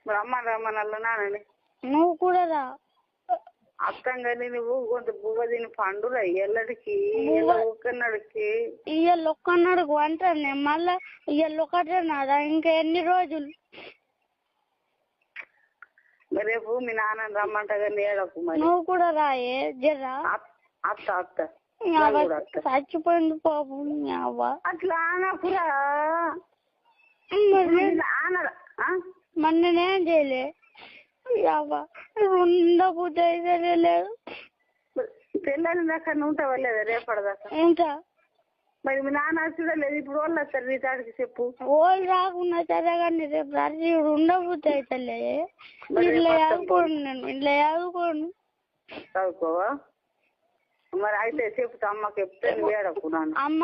రమ్మనల్ల నాన్నని నువ్వు కూడా రా. అత్తంగాని నువ్వు కొంత బువ్వ తిని పండురా ఎల్లడికి ఒక్కనాడికి ఇయ్యాల ఒక్కనాడుకు అంటాను మళ్ళా ఇయ్యాల ఒకటే నాదా ఇంకా ఎన్ని రోజులు. రేపు మీ నాన్న రమ్మంట కానీ ఏడకు మరి. నువ్వు కూడా రాయే జరా. అత్త అత్త చచ్చిపోయింది పాపం. అట్లా అనకురా మరి నేనేం చేయలే. ఉండబుద్ధి అయితే లేదు. తెల్లని దాకా ఉంటావా లేదా రేపటిదాకా? ఉంటా. మరి మీ నాన్న చూడలేదు ఇప్పుడు వాళ్ళు వస్తారు నీ తాడికి చెప్పు. వాళ్ళు రాకుండా సరే కానీ రేపు రాత్రి ఉండబుద్ధి అవుతలే. ఇట్లా చదువుకోండి నేను ఇట్లా చదువుకోండి. చదువుకోవా మరి అయితే చెప్తా అమ్మకి చెప్తే నువ్వు ఏడకు నాన్న. అమ్మ